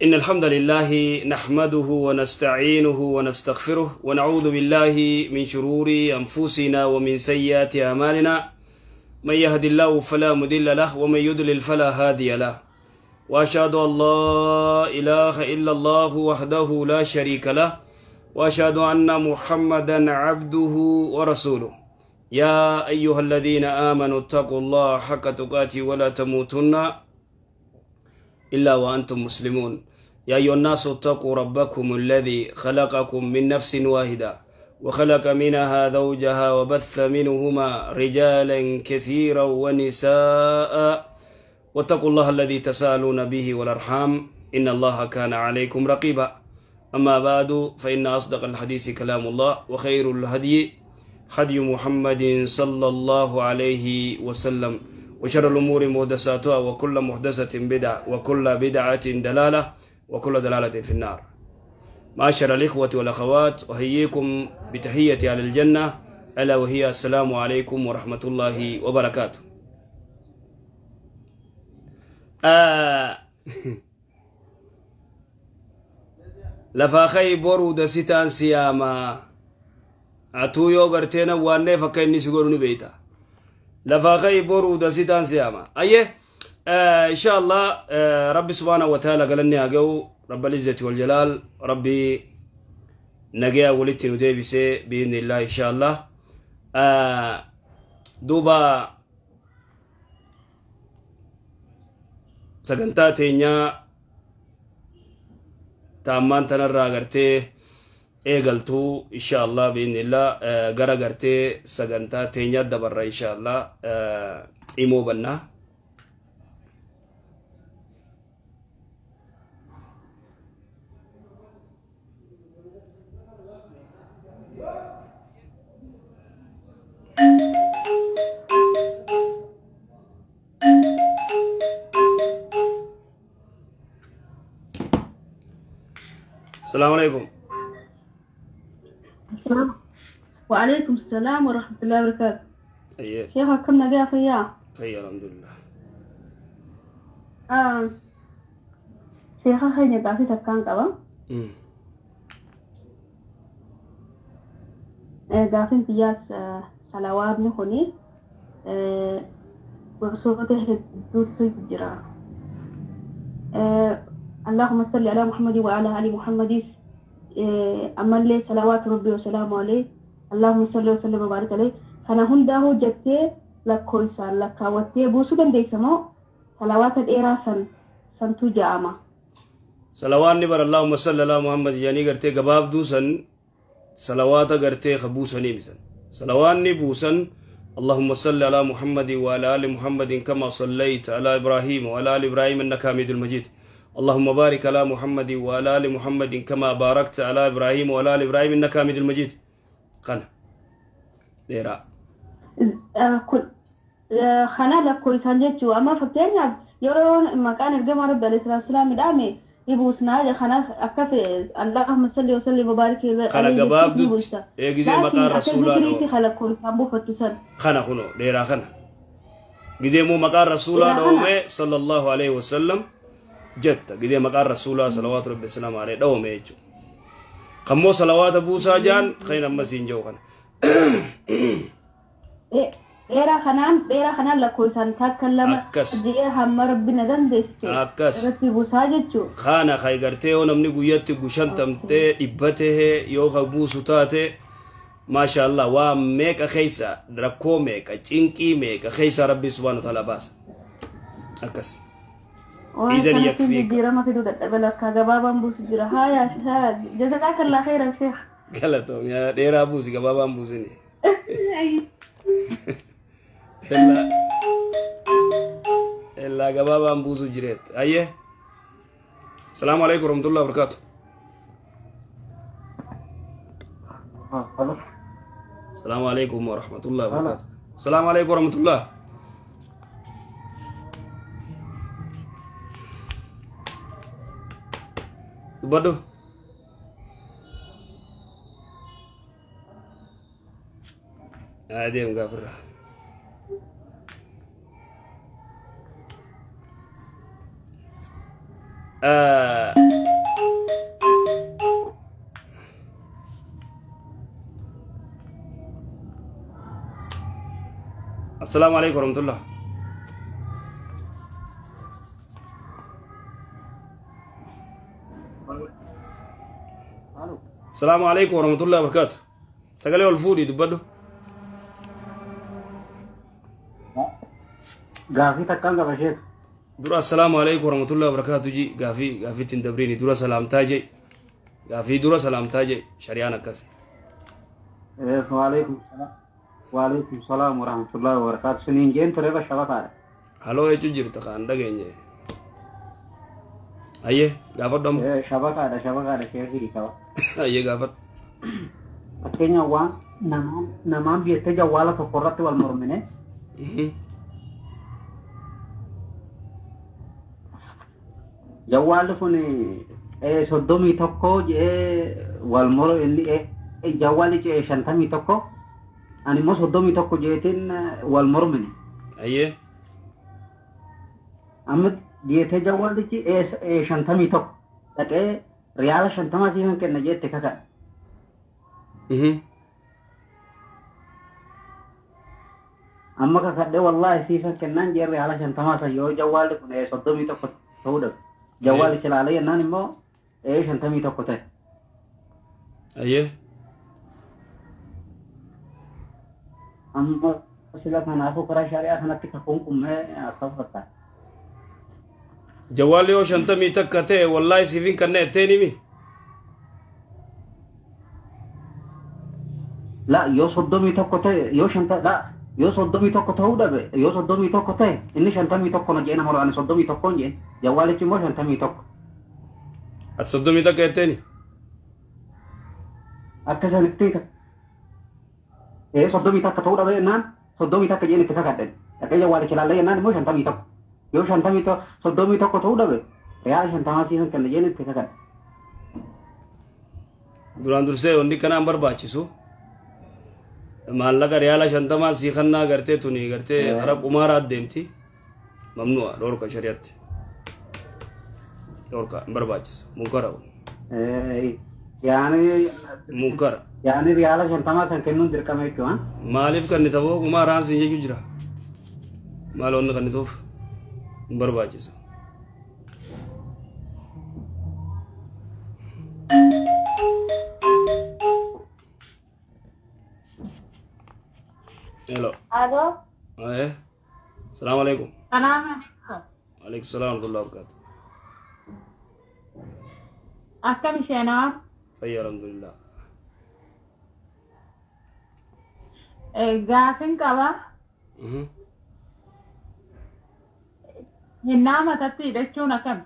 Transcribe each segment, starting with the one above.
إن الحمد لله نحمده ونستعينه ونستغفره ونعوذ بالله من شرور أنفسنا ومن سيئات أعمالنا من يهد الله فلا مضل له ومن يضلل فلا هادي له وأشهد أن لا إله إلا الله وحده لا شريك له وأشهد أن محمدا عبده ورسوله يا أيها الذين آمنوا اتقوا الله حق تقاته ولا تموتن إلا وأنتم مسلمون يا أيها الناس اتقوا ربكم الذي خلقكم من نفس واحدة وخلق منها زوجها وبث منهما رجالا كثيرا ونساء واتقوا الله الذي تساءلون به والأرحام إن الله كان عليكم رقيبا أما بعد فإن أصدق الحديث كلام الله وخير الهدي هدي محمد صلى الله عليه وسلم وشر الأمور محدثاتها وكل محدثة بدعة وكل بدعة دلالة وكل دلالة في النار. معاشر الإخوة والأخوات أحييكم بتحية أهل الجنة ألا وهي السلام عليكم ورحمة الله وبركاته. لفاخي برود ستان سياما أتو يوغرتين واني فكيني سيقولوني بيتا لفاخي برود ستان سياما أيه إن شاء الله ربي سبحانه وتعالى قال لنا أجو رب العزة والجلال ربي نجيا ولدت ندي بسي بإذن الله إن شاء الله دوبا سجنتاتينيا تامان تنرى غرتي إيجلتو إن شاء الله بإذن الله غرا غرتي سجنتاتينيا دبر إن شاء الله إيمو بنا السلام عليكم. وعليكم السلام ورحمة الله وبركاته. أيه. شيخ كم نجا فيا؟ فيا الحمد لله. شيخ خير نتعافي تكان كبا؟ دافين فياس صلوات نخوني وصوته دوت جرا. اللهم صل على محمد وعلى آل محمد أمن لي صلوات ربي وسلامه عليه اللهم صل وسلم وبارك عليه أنا هنده جبت لك كويسان لك وتي بوسودن ديسمو صلوات الإيراسن سنتو جامع صلوات نبر اللهم صل على محمد يعني قرتي قباب دوسن صلوات قرتي خبوسن مثلا صلوات نبوسن اللهم صل على محمد وعلى آل محمد كما صليت على إبراهيم وعلى آل إبراهيم إنك حميد المجيد اللهم بارك على محمد وعلى آل محمد كما باركت على إبراهيم وعلى آل إبراهيم إنك حميد المجيد قنا ديرا خنا لك كل سنجتو أما فكرنا يرون مكان الجمعة رب الإسلام دامي يبوسنا خنا أكف اللهم صل وسلم وبارك خنا جباب دوت إيه مكان رسول الله خلا كل سامبو فتوسن خنا خنو ديرا خنا جزء مو مكان رسول الله صلى الله عليه وسلم جت قدي مقار رسول الله صلوات ربي السلام عليه دوم يجو خمو صلوات ابو ساجان خير مسين جو خنا ديرا خنان لكل سان تكلم دي هم ربنا دندست اكس ربي ابو ساجتو خانا خيغرتي ونمني غيتي غشنتمته دبته يو خبو سوتاته ما شاء الله واميك خيسا ركوميك چينكي ميك خيسا ربي سبحانه وتعالى باس اكس إذن يكفيك ما في دودة بلك جبابا بوس جرها يا شهاد جزاك الله خير يا شيخ قالتهم يا ديرا بوس جبابا بوسني إلا جبابا بوس جريت أيه السلام عليكم ورحمة الله وبركاته السلام عليكم ورحمة الله وبركاته السلام عليكم ورحمة الله Bodoh. Dia enggak pernah. السلام عليكم ورحمة الله. السلام عليكم ورحمة الله وبركاته. سقالي والفودي دبدو. غافي تكان غبشيت. درا السلام عليكم ورحمة الله وبركاته جي غافي تندبريني درا سلام تاجي غافي درا سلام تاجي شريانا كاس. وعليكم السلام. وعليكم السلام ورحمة الله وبركاته. سنين جين ترى شبكة. هلو يا تجير تكان دعيني. أيه غافر دم. شبكة شيء كذي كوا. أيه غافر. أكينيا وان نمان بيتجا والا فقرات والمرمنة. جوال فوني صدومي تكو والمر اللي جوالي شنتامي تكو أنا مو صدومي تكو جيتين والمرمنة. أيه. أمد ديته جوالي شنتامي تكو لكن ريال شنتما سيهم كنا جيت تكذا. أما كذا والله سيهم كنا نجير ريال شنتما سيو جوالي فوني صدومي تكو تودك. جوالي شلالي أنا مو شنتامي تكو تاه. أيه. أما سلا كان أخو كرا شارع كان تكفون كمه أصابته. جوالي أو شنتامي تكته والله سيفين كنا تاني مي. لا يصدمي تكته يوشنت لا يصدمي تكته هو ده يصدمي تكته إني شنتامي تكو نجينا مرة أنا صدمي تكون جين جوالي كم شنتامي تكو. أتصدمي تكته تاني. أكثر نكتيك. صدمي تكته هو ده نان صدمي تكو جين تكاكدن. لكن جوالي شلالي نان مو شنتامي تكو. يو شنتامي تكو صدمي تكو هو ده ريال شنتامي سيهم كنا جين تكاكدن. duraan dursee wanni kanaan barbaachisu maallaqa riyaala 50 siikannaa gartee tuni gartee hara qumaaraat deemti mamnu'a dhorka shari'atti dhorka hin barbaachisu munkara munkara يعني ريال شنتما سنكنون دركمه كمان maaliif kannitafoo qumaaraan siin jechuu jira maal onni kannituuf hin barbaachisu Hello. Halo. Assalamualaikum. Assalamualaikum. Waalaikumsalam warahmatullahi wabarakatuh. Akkam isheenaa? Fayya alhamdulillah. Gaafin qaba. Hinnaa matatti hidhachuun akkam?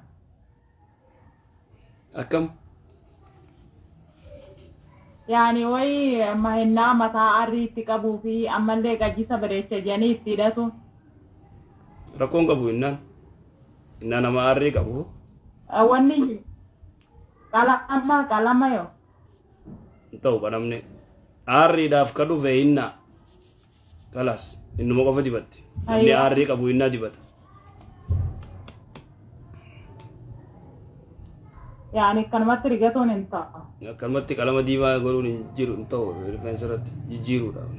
Akkam? Yani way hinnaa mataa arriitti qabuu fi ammallee gajjisa bareecha jedhanii itti hidhatu. Rakkoon qabu innaan nama arrii qabu. Wanni qalama yoo. Ta'u banamne arriidhaaf ka dhufe hinnaa kalas innuma qofa dibatti inni arrii qabu hinnaa dibata. Yani kanumatti rigatuun hin ta'a. Akkanumatti qalama diimaa godhuun hin jiru hin ta'u rifeensa irratti jijjiiruudhaaf.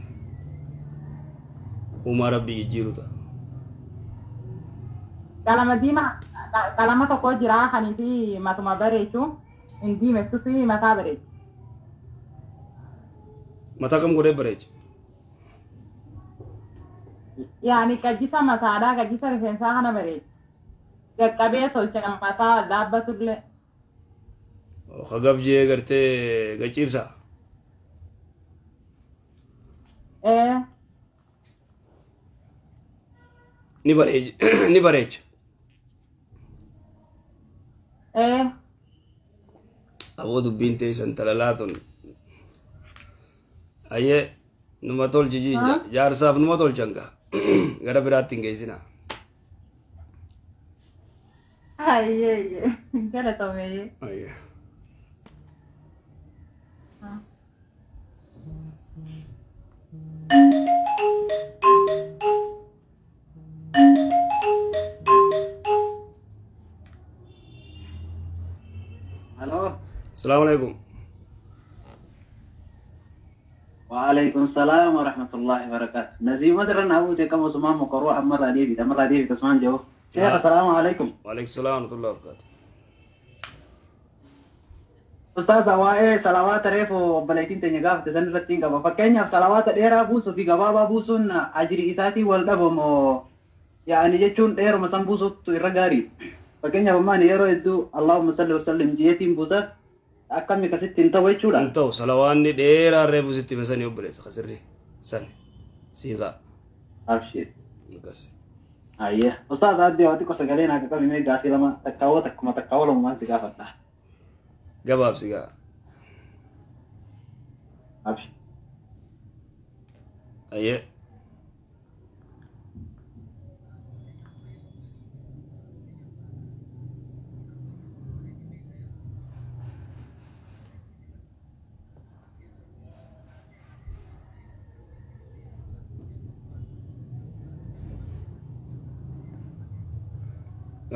Uumaa rabbii jijjiiruu ta'a. Qalama tokko jira kaniifi matuma bareechu hin diimessu fi mataa bareechu. Mataa kam godhee bareecha? Yani gajjisa mataadhaa gajjisa rifeensaa kana bareecha. Gaqqabee tolcha mataa dhaabbatullee. Khagaf jee gartee gachiibsa. Ni bareecha. Aboo dubbiin teessan talalaatun. Ayyee numa tolchi jaarsaaf numa tolchanga gara biraatti hin geessina. Ayyee galatoomee. Ayyee. Halo. Assalamualaikum. وعليكم السلام ورحمة الله وبركاته. نزيم مدرنا نعود كم سمان مقروء مرة دي مرة دي تسمان جو. السلام عليكم. وعليكم السلام ورحمة الله وبركاته. أستاذ أوائل صلوات ريفو بلايتين تنيجاف تزن رتين كبا فكينيا صلوات ديرا بوسو في كبابا بوسون أجري إساتي والدبم يعني جتون ديرو مثلا بوسو تيرجاري فكينيا بما نيرو يدو اللهم صل وسلم جيتين بوسا أكمل كسيت انتوا يشولا انتوا صلواني ديرا ريفو ستي بسني وبليس خسرني سني سيغا أبشر بس أيه أستاذ أدي وقتي كسجلين هكذا كم يمي قاسي لما تكاو تكما تكاو لما تكافتا جباب سيغا أبشر أيه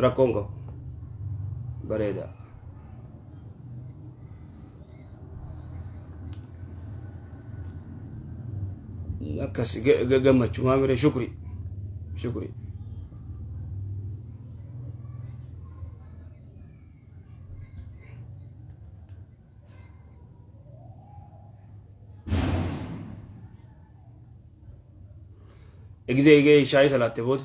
rakkongo bareeda akkas gammachuu maamire shukri egzee shaayii salaatte booda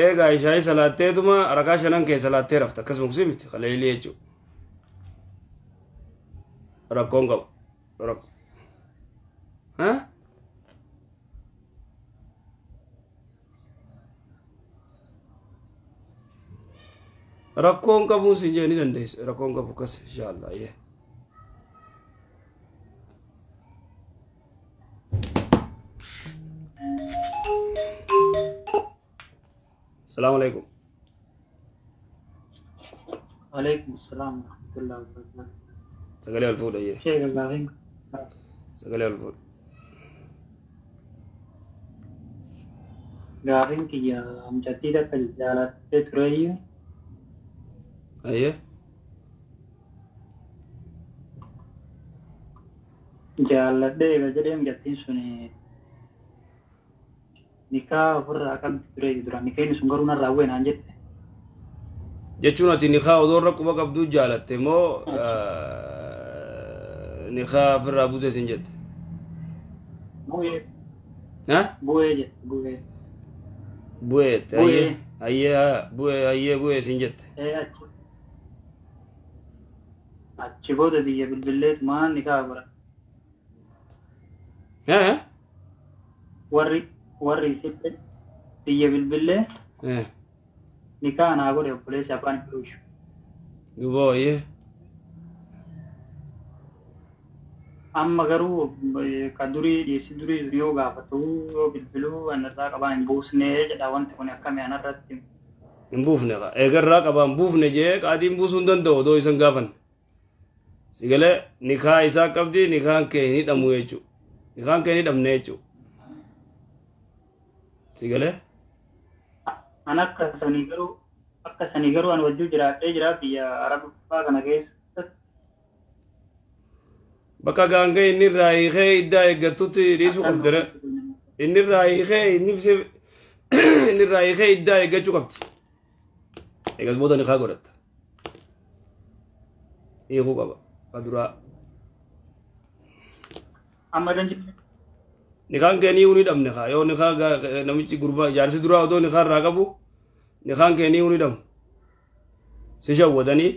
eega shaayii salaatteetuma rakaa shanan kee salaattee rafta akkasuma kusii miti khaleelii jechuu rakkoon qaba rakkoon qabuu siin jee ni dandeessa rakkoon qabu akkas inshaallah yee السلام عليكم. وعليكم السلام ورحمة الله وبركاته. سقلي الفول أيه. شيء قاعدين. سقلي الفول. قاعدين كي جديدة في الجالات تتريه. أيه. جالات ده بجريم جتين سني. nikah furra akam ture dura nikah ni sungaruna rawen anjet jechuun ati nikaa odoon rakkuma qabduu jaalatte moo nikaa firraa buute sin jette bu'eet bu'ee sin jette achi booda biyya bilbilleet maan nikaa bara warri sitte biyya bilbillee nikaa naa godhe obboleessi afaan firuushu duboo ayyee amma garuu ka durii dhiyeessi durii yoo gaafatu yoo bilbiluu anarraa qabaa hin buusnee jedha wanti kun akkami anarratti hin buufne qa eegarraa qabaa hin buufne jee qaadiin buusuu hin danda'u odoo isan gaafan sigalee nikaa isaa qabdi nikaan kee hin hidhamu jechuu nikaan kee hin hidhamne jechuu sigale an akka sanii garuu an wajjuu jiraadhee jira biyya arabbaa kana keessa bakka gaangee inni irraa hiikee iddaa eeggattutti dhiisuu qabdere inni irraa hiikee iddaa eeggachuu qabdi eegas booda nikaa godhatta hiikuu qaba aduraa amma danji nikaan keenii uni dhabne kaa yoo nikaa namichi gurbaa jaarsi duraa odoo nikaa irraa qabu nikaan keenii uni dhabu si shawwadanii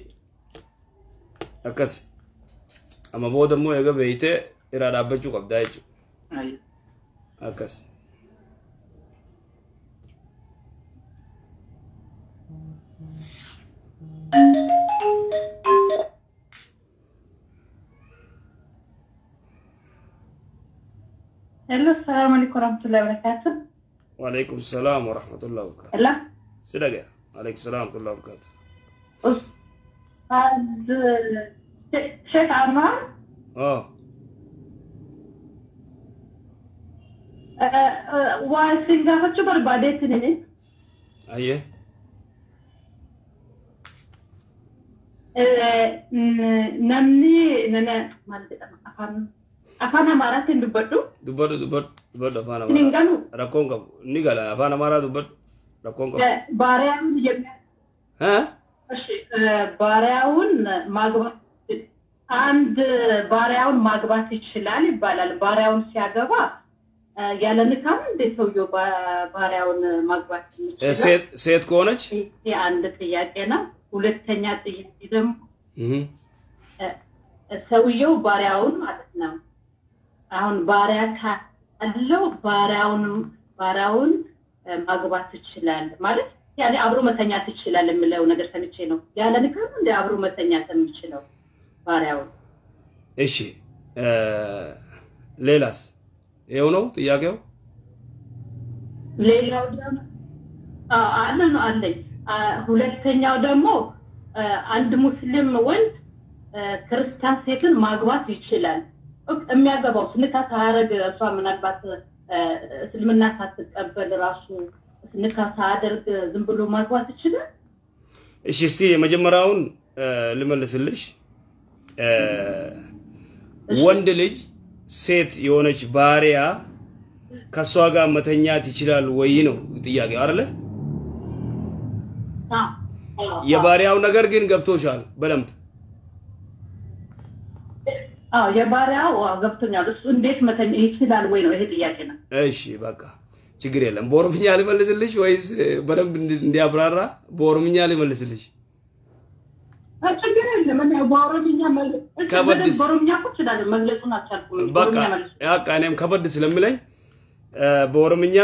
akkas amma booda immoo eega beeytee irraa dhaabbachuu qabdaa jechuudha akkas Hello, السلام عليكم ورحمة الله وبركاته. وعليكم السلام ورحمة الله وبركاته. هلا. سلقة. عليكم السلام ورحمة الله وبركاته. أستاذ شيخ عمار. وسنجافة شو بربادتني؟ أيه. namni nana maal jedhama afaan amaaraatiin dubbadhu afaan amaaraa rakkoon qabu ni gala afaan amaaraa dubbadhu rakkoon qabu baariyaawun jedhama ባሪያውን ማግባት አንድ ባሪያውን ማግባት ይችላል ይባላል ባሪያውን ሲያገባ ያለ ንካም እንደ ሰውየው ባሪያውን ማግባት ይችላል ሴት ከሆነች አንድ ጥያቄ ነው ሁለተኛ ጥያቄ ደግሞ ሰውየው ባሪያውን ማለት ነው አሁን ባሪያ ካለው ባሪያውን ማግባት ይችላል ማለት يعني አብሮ መተኛት ይችላል የሚለው ነገር ሰምቼ ነው ያለ ንካም እንደ አብሮ መተኛት የሚችለው ባሪያው እሺ ሌላስ ይሄው ነው ጥያቄው ሌላው ደግሞ አለኝ ሁለተኛው ደግሞ አንድ ሙስሊም ወንድ ክርስቲያን ሴትን ማግባት ይችላል የሚያገባው ንካ ታረግ እሷ ምናልባት እስልምና ሳትቀበል ራሱ ንካሳ አድርግ ዝም ብሎ ማግባት ይችላል እሺ እስቲ የመጀመሪያውን ልመልስልሽ ወንድ ልጅ ሴት የሆነች ባሪያ ከሷ ጋር መተኛት ይችላል ወይ ነው ጥያቄው አይደለ የባሪያው ነገር ግን ገብቶሻል በደንብ የባሪያው ገብቶኛል እሱ እንዴት መተኛ ይችላል ወይ ነው ይሄ ጥያቄ ነው እሺ በቃ ችግር የለም በኦሮምኛ ልመልስልሽ ወይስ በደንብ እንዲያብራራ በኦሮምኛ ልመልስልሽ ችግር የለም እኔ በኦሮምኛ በኦሮምኛ ይችላል መግለጹን አልቻልኩም በቃ ያቃ እኔም ከበድ ስለምለኝ በኦሮምኛ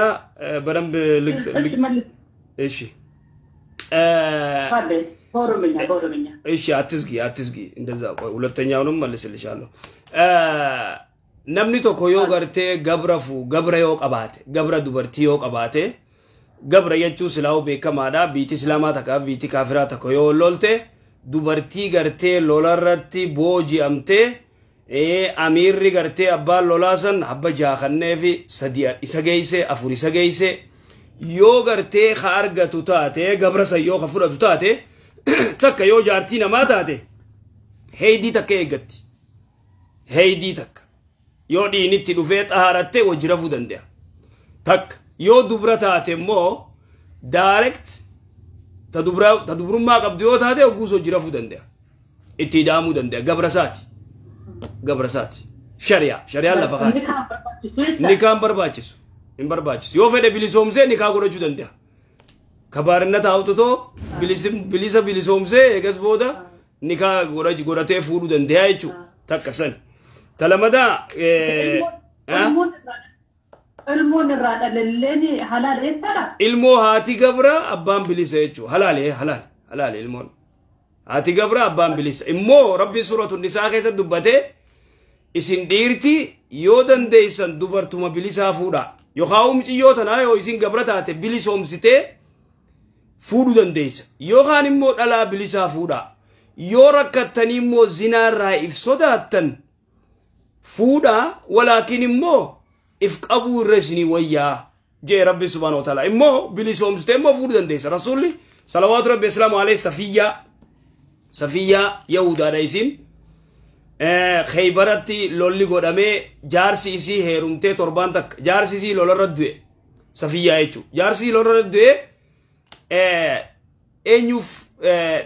በደንብ እሺ በኦሮምኛ እሺ አትዝጊ እንደዛ ሁለተኛውንም መልስልሻለሁ namni tokko yoo gartee gabra yoo qabaate gabra dubartii yoo qabaate gabra jechuu silaawu beekamaadha biitii islaamaa takka biitii kaafiraa takka yoo lolte dubartii gartee lolarratti booji'amtee amiirri gartee abbaan lolaasan habba jaakanneefi sadii isa geeyse afur isa geeyse yoo gartee ka argatu taate gabra san yoo ka fudhatu taate takka yoo jaartii namaa taate heydii takka eeggatti heydii takka yoo diinitti dhufee xaarattee wajjirafuu danda'a tak yoo dubra taate immoo direct ta dubrummaa qabdu yoo taate ogguus wajjirafuu danda'a itti hidhaamuu danda'a gabra saati shari'aan lafa kaa'e nikaan barbaachisu hin barbaachisu yoo fedhe bilisoomsee nikaa godhachuu danda'a kabaarinna taa'ututoo bilisa bilisoomsee eegas booda nikaa godhatee fuudhuu danda'a jechuudha takka sani تلمدا المون الراد اللي حلال ريترا المو هاتي قبرة أبان بليس يجو حلال المون هاتي قبرة أبان بليس إمو ربي سورة النساء كيسا دبته إسن ديرتي يودن ديسن دبرتما بليسا فودا يخاوم يوتنا يو إسن قبرة تاتي بليس ومسيتي فودو دن ديس يوخان إمو ألا بليسا فودا يوركتني إمو زنار رائف صداتن فودا ولكن إمو إفقابو الرسني وياه جاء ربي سبحانه وتعالى إمو بلسوم ستيمو فودا ديس رسولي صلوات ربي السلام عليه صفية يهودا ديسين خيبرتي لولي قدامي جارسي إسي هيرومتي تربانتك جارسي إسي لولا ردوه صفية يجو جارسي لولا ردوه أنيوف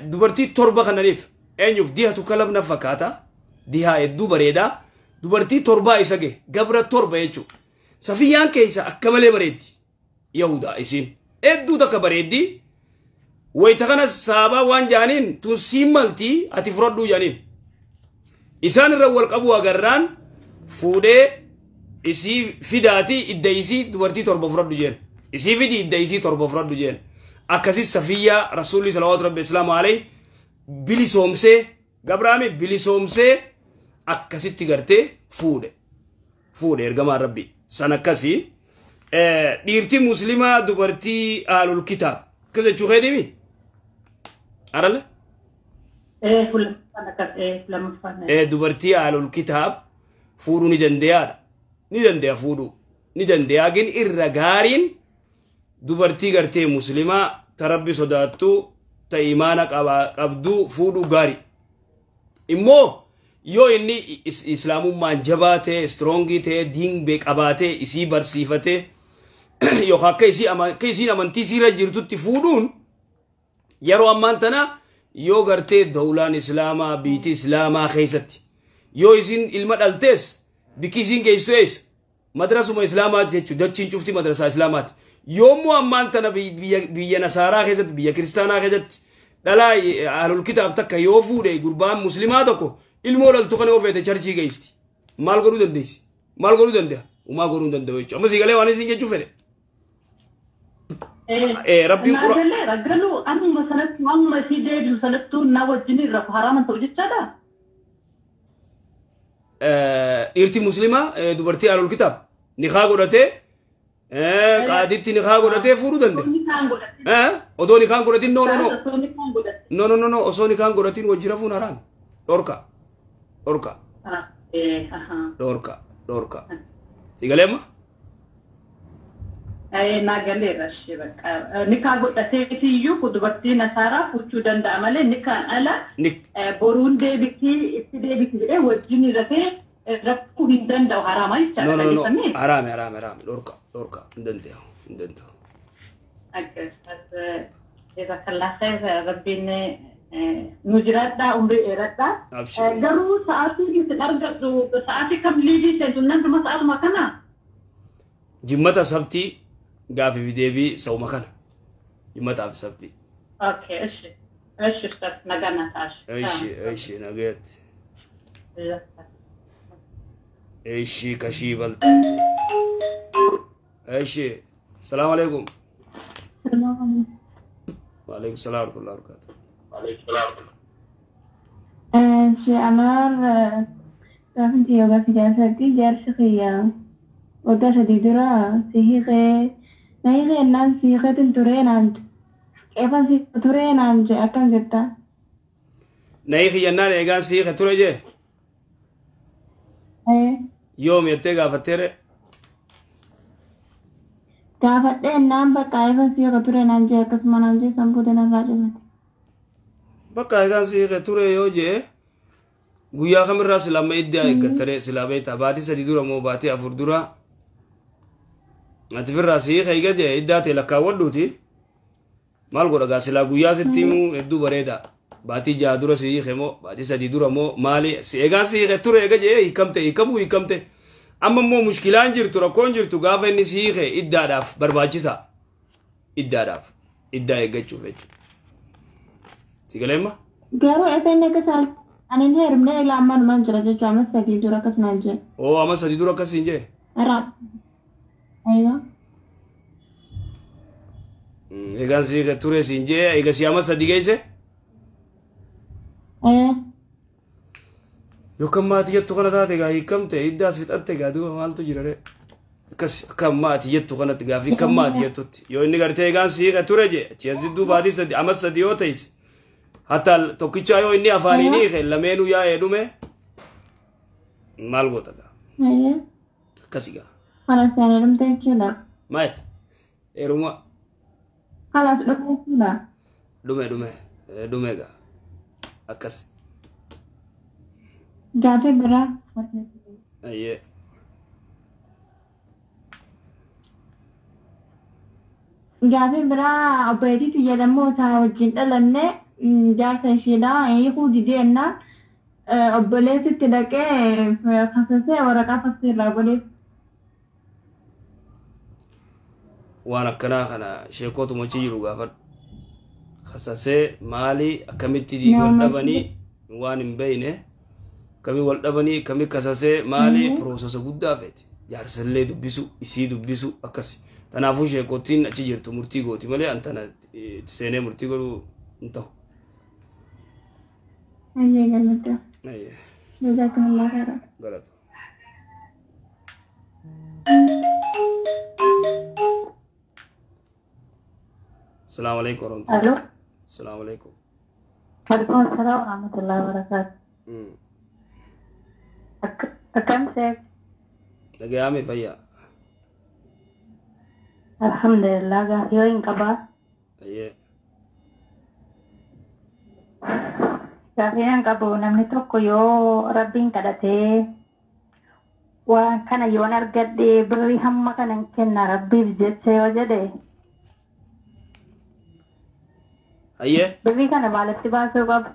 دوبرتي تربة خنانيف أنيوف ديها تكلم نفكاتا ديها يدو بريدا dubartii torba isa ge gabra torba jechu safiyaan keessa akkamale bareeddi yahuda isin eddu takka bareeddi wayta kana saaba waan jaanin tun simalti ati froddu jaanin isan irra wal qabu agarraan fuudhee isii fidaati iddaisi dubartii torba froddu jeen isii fidi iddaisi torba froddu jeen akkasi safiya rasuulli sallallahu alaihi wasallam alay bilisoomse gabraame bilisoomse akkasitti gartee fuudhe ergamaa rabbi sanakasi dhiirti muslimaa dubartii aalul kitaab kaza chukhedimi arale dubartii aalul kitaab fuudhu ni dandeya fuudhu ni dandeya gin irra gaariin dubartii gartee muslimaa ta rabbi sodaattu ta imaana qabdu fuudhu gaari immoo yoo inni islaamummaan jabaatee strongii ta'ee diin qabaatee isii barsiifatee yookaan akka isiin amantii isiirra jirtutti fuudhuun yeroo ammaan tana yoo gartee dawlaan islaamaa biitii islaamaa keessatti yoo isin ilma dhaltees bikki isin geessu eessa madrasuma islaamaati jechuudha dachiin cufti madrasaa islaamaati yoommoo ammaan tana biyya nasaaraa keessatti biyya kiristaanaa keessatti dhalaa ahlul kitaab takka yoo fuudhe gurbaan muslimaa tokko ilmoo dhaltu kana ofeete charchii geesti maal godhuu dandeessi maal godhuu danda'a umaa godhuu danda'u jechuudha amma siigalee waan isin jechuu fedhe rabbiin qura ragalu amma sanatti amma si deebisu sanattu na wajjin irra haraman ta'u jechaadha dhiirti muslimaa dubartii ahlul kitaab niqaa godhatee qaaditti niqaa godhatee fuudhuu danda'a odoo niqaan godhatin no osoo niqaan godhatin wajjin rafuun haraam dhorka siigalee amma naagalee rashee bakka nikaa godhatee fiiyyuu dubartii nasaaraa fuudhuu danda'a malee nikaan ala boruun itti deebiti jedhee wajjin rafee rakkuu hin danda'u haraama jechaadha. No haraam dhorka hin danda'u. Akkas jazakallah khair rabbiin nu jiraadhaa umrii dheeradhaa. Garuu sa'aatii isin argadhu sa'aatii kam liidii seentu nantuma sa'aatuma kana. Jimmata sabtii gaafi deebii sa'uma kana jimmataaf sabtii. Okay እሺ ስታፍ ነገና ታሽ እሺ ነገት እሺ ከሺ በልጥ እሺ ሰላም አለይኩም ወአለይኩም ሰላም ወራህመቱላሂ ወበረካቱ እሺ አማር ታፍንቲ ዮጋ ሲያሰቂ ጃርሽኺያ ወጋሽ ዲድራ ሲሂኸ ናይኸ እናን ሲሂኸትን ቱሬን አንድ ኤፋን ቱሬን አንድ አካን ገታ ናይኸ የናን ኤጋን ሲሂኸ ቱሬጀ يوم يتجا فترة كافة نام بقى إذا سيا كتير نانجي كسمان نانجي سامبودنا راجع بقى إذا سيا كتير يوجي غويا خمر راس لما يدي كتير سلامة تباتي سديدورا مو باتي أفردورا أتفر راسي خيجا جه إدّا تلاكاود دوتي مال غورا غاسلا غويا ستيمو إدّو بريدا باتي جادورا سي خمو باتي سديدورا مو مالي سيغان سي كتير يجا جه يكمته أما مو مشكلة جرتو ركون جرتو غافة نسيه إدّا داف برباجيسا إدّا يجتشو فيج تيجلما غيرو إثنين كسال أنا نهرب نيجي لامن منجرة جتشو أما سديدورا كسنانجة أو أما سديدورا كسينجة أرا أيوة إيجان سي كتير سينجة إيجا سي أما سديجيسه yoo kan maatii jettu kana taate gaa hiikamte iddaas fixatte gaa duuba maaltu jira re akkas kan maatii jettu kanatti gaafii kan maatii jettutti yoo inni gartee egaan siiqa ture je achi as jidduu baatii sadi amas sadi yoo ta'is hatta tokkichaa yoo inni afaaniin hiike lameenuu yaa'ee dhume maal goota gaa akkasi gaa halas yaa'ee dhumte jechuudha maayet eeruma halas dhume jechuudha dhume gaa akkas Gaafe bira. Aye. Gaafe bira obboleettii fayyadamoo isaa wajjin dhalanne jaarsa isheedhaa hiikuu dideenna obboleettitti dhaqee kasasee waraqaa fakkiirraa godhe. Waan akkanaa kana sheekootu mochi jiru gaafadhu. Kasasee maali akkamitti wal dhabanii waan hin beeyne. Kami wal dhabanii kami kasasee maali piroosesa guddaa feeti jaarsallee dubbisu isii dubbisu akkasi kanaafuu sheekottiin achi jirtu murtii gooti malee antana seenee murtii godhuu hin ta'u. Ayyee galata. Jazakumullah khairan. Galata. Assalamu alaikum warahmatullahi. Hello. Assalamu alaikum. Waalaikum assalam warahmatullahi wabarakatuh. Akkam seet? Dhaga'ame fayyaa. Alhamdulillah gaafii hin qabaa. Ayyee. Gaafiin qabu namni tokko yoo rabbiin kadhatee waan kana yoon argadhe birrii hamma kanan kenna rabbiif jecha yoo jedhe. Ayyee. Birrii kana maalitti baasuu qabu?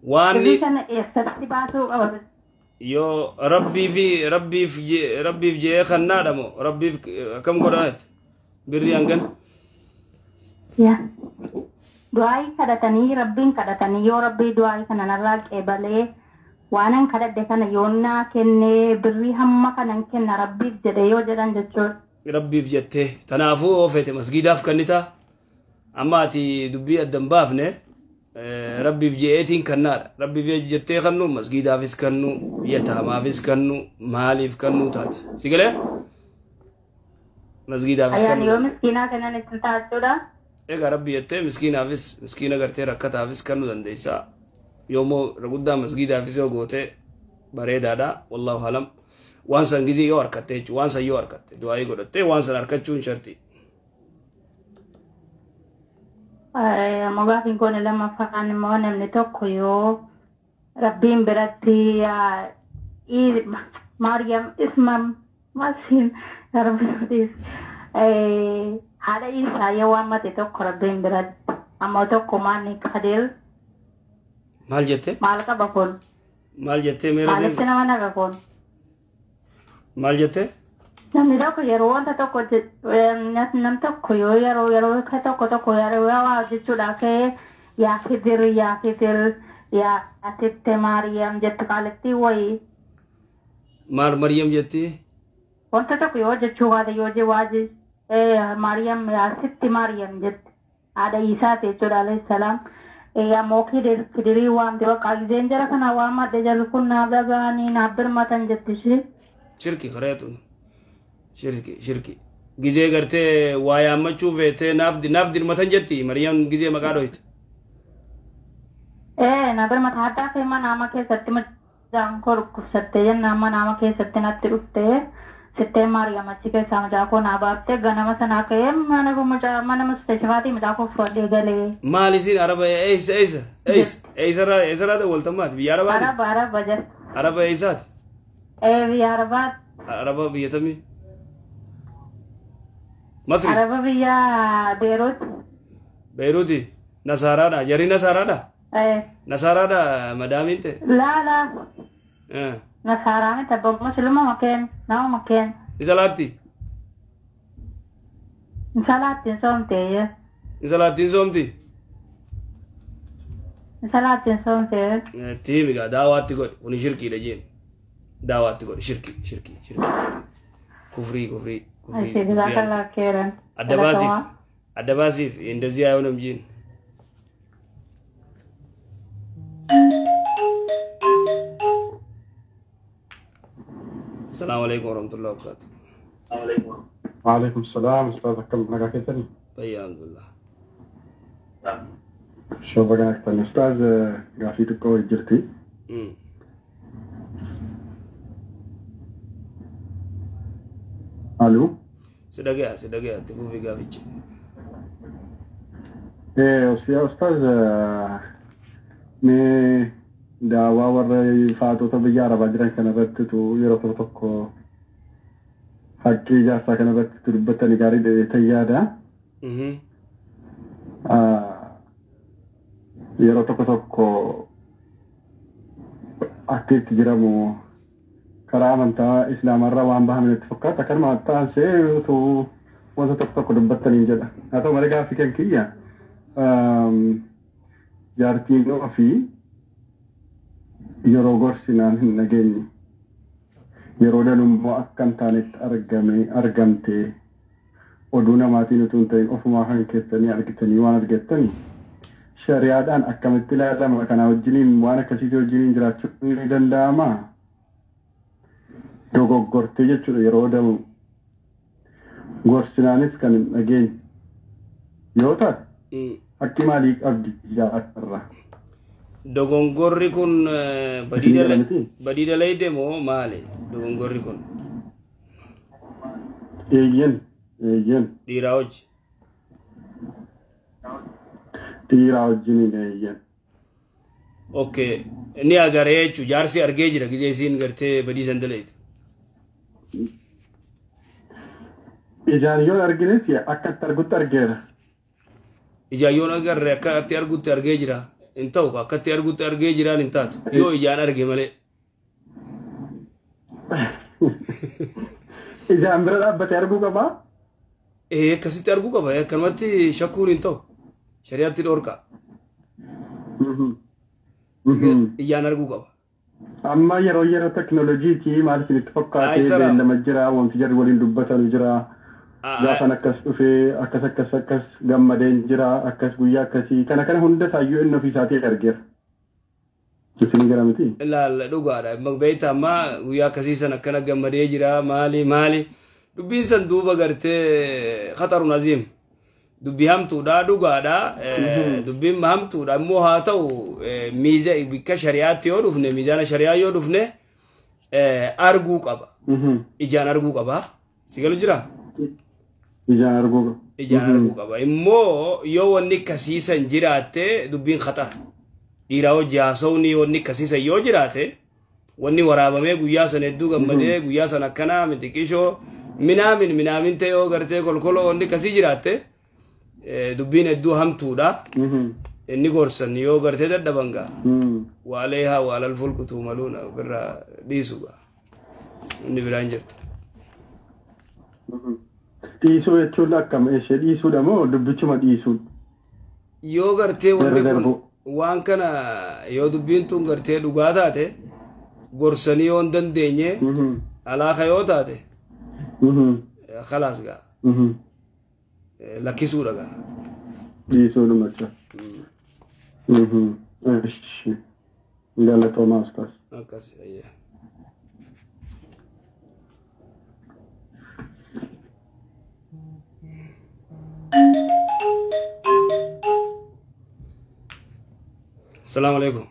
Birrii kana eessatti baasuu qaba? Yoo rabbiif jee kannaadha moo rabbiif akkam godhanet birrii hangan? Du'aayii kadhatanii rabbiin kadhatanii yoo rabbii du'aayii kana narraa qeebalee waanan kadhadhe kana yoonnaa kennee birrii hamma kanan kenna rabbiif jedhe yoo jedhan jechuudha. Rabbiif jettee tanaafuu oofete masgiidaaf kannitaa amma ati dubbii addan baafne rabbiif je'eetiin kannaadha. Rabbiif jettee kannu masgiidaafis kannu yataamaafis kannu maaliif kannu taati si galee masgiidaafis kannu. Yoo miskiinaa kennan itti taachuudha. Egaa rabbi jettee miskiina gartee rakkataafis kannu dandeessaa. Yoommoo guddaa masgiidaafis yoo goote bareedaadha wallahu alam. Waan san gizii yoo harkatte jechuudha waan san yoo harkatte du'aayii godhattee waan san harkachuun sharti. Mogaafiin kun lammaffaan immoo namni tokko yoo rabbiin biratti Maariyaam isma masiin rabbiin haadha isaa yoo waammate tokko rabbiin biratti ammoo tokko maanni Kadir. Maal jette? Maal qaba kun? Maal jette meera? Maalitti nama naga kun? Maal jette? Namni tokko yeroo wanta tokko nam tokko yoo yeroo tokko yeroo waa jechuudha ka'ee yaa Kidir yaa asitti Maariyaam jettu qaalitti wayii. Maal Maariyaam jetti? Wanta tokko yoo jechuu haadha yoo jewaaji Maariyaam yaa asitti Maariyaam jetti haadha isaati jechuudha alayhi salaam. Ya moki Kidirii waan bakka gizeen jara kana waan madde jarri kun naaf dhagaanii naaf birmatan jettisi. Shirki kareetun shirki gizee gartee waa yaammachuu feetee naaf dirmatan jetti Maariyaam gizee maqaa dhoyte. Naaf birmata addaa keema naama keessatti majaan koo dhukkubsattee jenna naama keessatti natti dhuftee sittee Maariyaam achi keessaa majaa koo naa baaftee ganama sanaa ka'ee mana mustashfaatii majaa koo fudhadhee galee. Maal isiin araba eessarraa waltammaati biyya arabaati? Araba jira. Araba eessaati? Biyya arabaati. Araba biyya tamii? Masri? Araba biyya Beeruuti. Beeruuti? Nasaaraadha? Jarri Nasaaraadha? Nasaaraadha madaamiin ta'e? Laa. Nasaaraan tabba musliima makeen nama makeen. Isalaatti? Isalaattiin soomtee. Isalaattiin soomti? Isalaattiin soomtee. Tiimigaa daawaatti godhe kuni shirkiidha jeen. Daawaatti godhe shirki. Kufrii. Adda baasiif እንደዚህ አይሆንም ጂን السلام عليكم ورحمة الله وبركاته. وعليكم السلام أستاذ أكمل نقا كيتني. طيب الحمد لله. شو بقى أكتر أستاذ قافيتو كوي جرتي. ألو. سدقة تقول في قافيتش. يا أستاذ daawaa warra faatota biyya arabaa jiran kana irrattitu yeroo tokko fakkii ijaarsaa kana irratti dubbatanii gaarii ta'e yaada. Yeroo tokko akka itti jiramu karaa amantaa islaamarraa waan bahamne itti fakkaata kanuma taasisee utuu wanta tokko dubbatanii jedha. Haa ta'u malee gaaffii kan kiyya jaartiin ofii yeroo gorsinaan hin nageenye yeroo danummoo akkam taanetti argamte oduu namaatiin utuu hin ta'in ofumaa kan keessanii argitanii waan argattanii shari'aadhaan akkamitti ilaalama kana wajjiniin waan akkasii wajjiniin jiraachuu ni danda'ama dogoggortee jechuudha yeroo damu gorsinaanis kan hin nageenye yoo taate akki maalii qabdi jaalarra. Dogongorri kun badii dalayde moo maali dogongorri kun? Eeyyen. Dhiiraa hojii. Dhiiraa wajjiniin eeyyen. اوكي اني اغاريچو جارسي ارغيجرا غيزي سين غرتي بدي سندليت إجانيون أرجنس يا أكثر ترجت أرجيرا اجايون اگر كاتي ارغوت ارغيجرا انتو كاتي ارغوت ارغيجرا انتات يو اجان ارغي مالي إجان برد أبى ترجو كبا ايه كسي ترغو كبا كلمتي شكور انتو شريعتي دوركا اجان ارغو كبا أما يرو تكنولوجي تي ما أعرف نتفقع تي بين لما جرا وانفجار ولين دبته الجرا جافنا كس في أكس جم مدين جرا أكس ويا كسي كان هندا سايو إنه في ساتي أرجع كسيني جرامتي لا دوغا مغبيتا ما ويا كسي سنة كان جم مدين جرا مالي دبين سندوبا غرتي خطر نظيم دبي هم تودا دوغا دبي هم تودا مو هاتو ميزة بكشريعات يودفنه ميزان شريعة يودفنه أرجو كبا إجان أرجو كبا سيقولوا جرا إجان أرجو كبا إمو يو نكسيسا جراته دبين خطر ديراو جاسوني ونكسيسا يو جراته وني ورابا مي غياسا ندوغا مدي غياسا نكنا متكيشو منامن تيو غرتي كل ونكسي جراته دبين الدو هم تودا إني قرصن يو غرتي دبنغا وعليها وعلى الفلك توملون برا ديسوغا إني برانجرت ديسو يتشولا كم إيش ديسو دمو دبيتشو ما ديسو يو غرتي وان كان يو دبين تون غرتي لغاتاته قرصن يو ندن دينيه على خيوتاته خلاص غا لكي سورة غا ديسو دمتشا إيش لا توماس كاس أكاس أيه السلام عليكم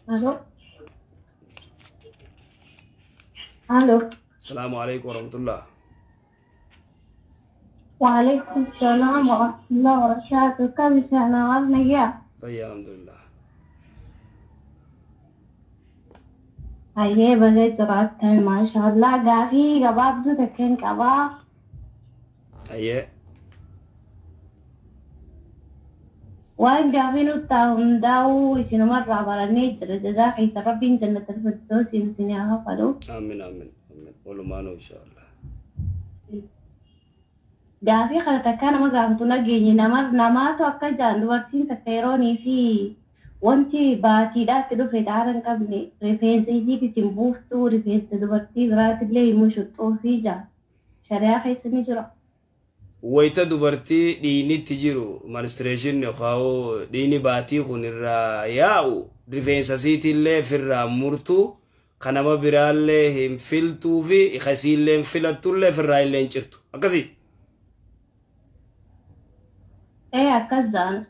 الو السلام عليكم ورحمة الله وعليكم السلام ورحمة الله وبركاته كم سنة وابنيا طيب الحمد لله هاي بغيت رأيت ما شاء الله قافي قباب دو تكين قباب أيه وين قافي نتاهم داو إسنو مرة براني جزاك إيسا ربي جنة الفردوس يمسنيها فلو آمين ولمانو إن شاء الله قافي خلطة كان مقافتو نجيني نماتو أكا جان دوارتين تكيروني في وانتي باتي دات دو في دارن قبلي رفينسي جيبي تنبوفتو رفينسي دوارتي برات اللي مشطو في جان شريعة خيسني جرا ويتا دوبرتي ديني تجيرو مانستريشن يخاو ديني باتي خون ياو رفينسا سيتي اللي في مرتو خنما برالي هم فلتو في خسي اللي فلتو اللي في الرأي اللي انشرتو أكسي ايه أكزان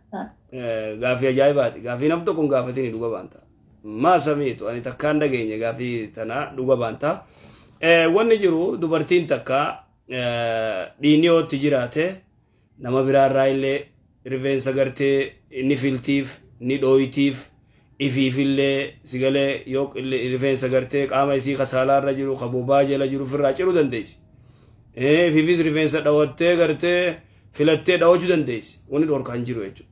غافي أجايباتي غافي نبتو كون غافتيني دوغا بانتا ما سميتو أني تكان دقيني غافي تنا دوغا بانتا واني جرو دوبرتين تكا دينيو تجراته نما برار رايلي ريفين سغرتي ني فيلتيف ني دويتيف إفي في اللي سجله يوك اللي ريفين سغرتي قام يسي خسالة رجلو خبوبا جل جلو في الراجلو دنديس في ريفين سدوتة غرتي فيلتة داوجو دنديس وني دور كانجرو يجو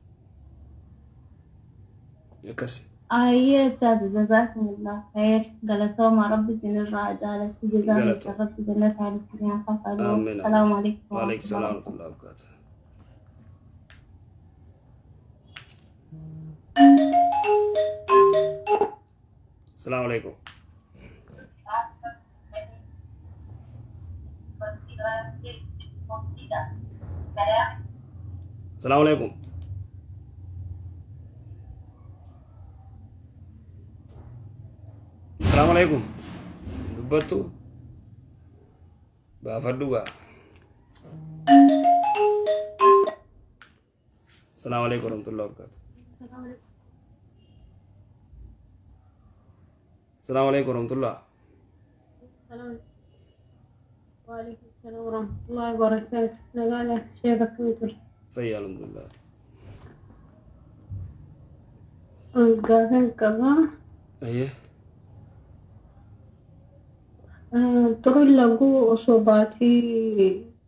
يكسي أيه أستاذ جزاكم الله خير قالتوا مع ربي سنرجع جالس جزاك ربي جنة على السريع فقالوا السلام عليكم وعليكم السلام ورحمة الله وبركاته السلام عليكم السلام عليكم السلام عليكم دبتو بافردوغا السلام عليكم ورحمة الله وبركاته السلام عليكم ورحمة الله وعليكم السلام ورحمة الله وبركاته نقال شيخك ميتر فيا الحمد لله قاعدين كمان ايه تقول لقوا أصوباتي